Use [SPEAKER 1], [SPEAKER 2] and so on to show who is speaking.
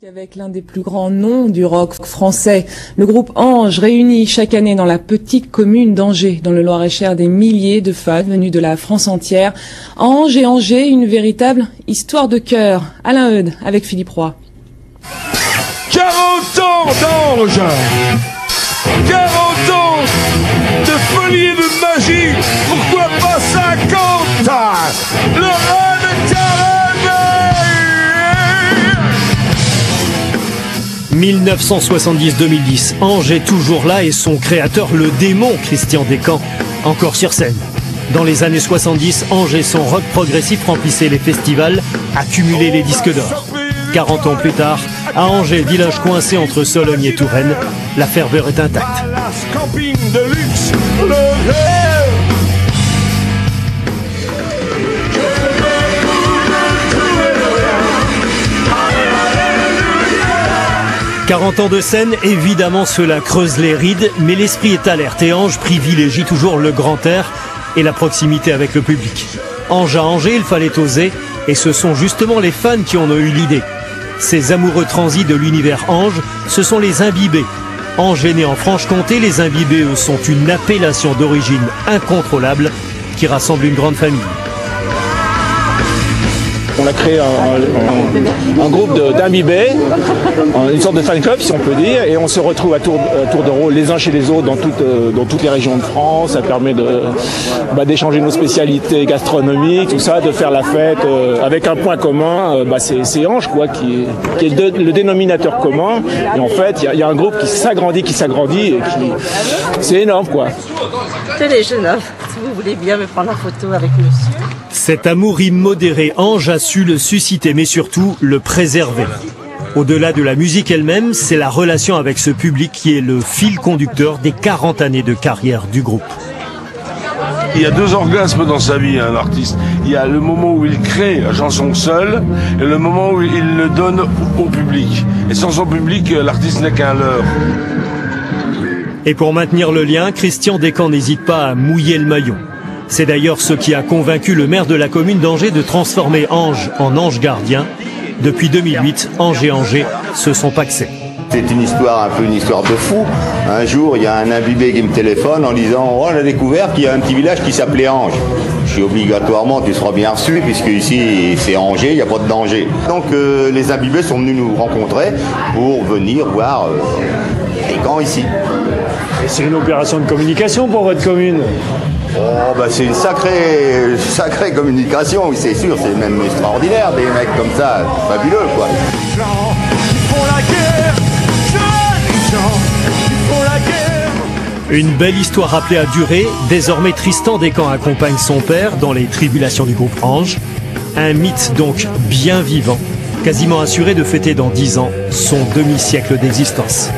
[SPEAKER 1] Avec l'un des plus grands noms du rock français, le groupe Ange réunit chaque année dans la petite commune d'Angers, dans le Loir-et-Cher, des milliers de fans venus de la France entière. Ange et Angers, une véritable histoire de cœur. Alain Eudes avec Philippe Roy.
[SPEAKER 2] 40 ans d'Ange, 40 ans de folie et de magie, pourquoi pas 50 ans, le roi de Carême.
[SPEAKER 3] 1970-2010, Ange est toujours là et son créateur, le démon Christian Descamps, encore sur scène. Dans les années 70, Ange et son rock progressif remplissaient les festivals, accumulaient les disques d'or. 40 ans plus tard, à Angers, village coincé entre Sologne et Touraine, la ferveur est intacte.
[SPEAKER 2] Camping de luxe, le rêve.
[SPEAKER 3] 40 ans de scène, évidemment cela creuse les rides, mais l'esprit est alerte et Ange privilégie toujours le grand air et la proximité avec le public. Ange à Angers, il fallait oser, et ce sont justement les fans qui en ont eu l'idée. Ces amoureux transis de l'univers Ange, ce sont les imbibés. Angers né en Franche-Comté, les imbibés, eux, sont une appellation d'origine incontrôlable qui rassemble une grande famille.
[SPEAKER 4] On a créé un groupe d'imbibés, une sorte de fan club si on peut dire, et on se retrouve à tour de rôle les uns chez les autres dans toutes les régions de France. Ça permet d'échanger nos spécialités gastronomiques, tout ça, de faire la fête avec un point commun. C'est Ange quoi, qui est le dénominateur commun. Et en fait, il y a un groupe qui s'agrandit et c'est énorme quoi.
[SPEAKER 5] Tenez, jeune homme, si vous voulez bien me prendre la photo avec monsieur.
[SPEAKER 3] Cet amour immodéré, Ange a su le susciter, mais surtout le préserver. Au-delà de la musique elle-même, c'est la relation avec ce public qui est le fil conducteur des 40 années de carrière du groupe.
[SPEAKER 2] Il y a deux orgasmes dans sa vie, un artiste. Il y a le moment où il crée la chanson seul et le moment où il le donne au public. Et sans son public, l'artiste n'est qu'un leurre.
[SPEAKER 3] Et pour maintenir le lien, Christian Descamps n'hésite pas à mouiller le maillot. C'est d'ailleurs ce qui a convaincu le maire de la commune d'Angers de transformer Ange en ange gardien. Depuis 2008, Ange et Angers se sont pacsés.
[SPEAKER 6] C'est une histoire, une histoire de fou. Un jour, il y a un imbibé qui me téléphone en disant « Oh, on a découvert qu'il y a un petit village qui s'appelait Ange. » Je suis obligatoirement, tu seras bien reçu, puisque ici, c'est Angers, il n'y a pas de danger. Donc, les imbibés sont venus nous rencontrer pour venir voir les camps ici.
[SPEAKER 7] C'est une opération de communication pour votre commune.
[SPEAKER 6] Oh, c'est une sacrée communication, oui, c'est sûr, c'est même extraordinaire, des mecs comme ça, fabuleux, quoi.
[SPEAKER 3] Une belle histoire appelée à durer. Désormais, Tristan Descamps accompagne son père dans les tribulations du groupe Ange. Un mythe donc bien vivant, quasiment assuré de fêter dans 10 ans son demi-siècle d'existence.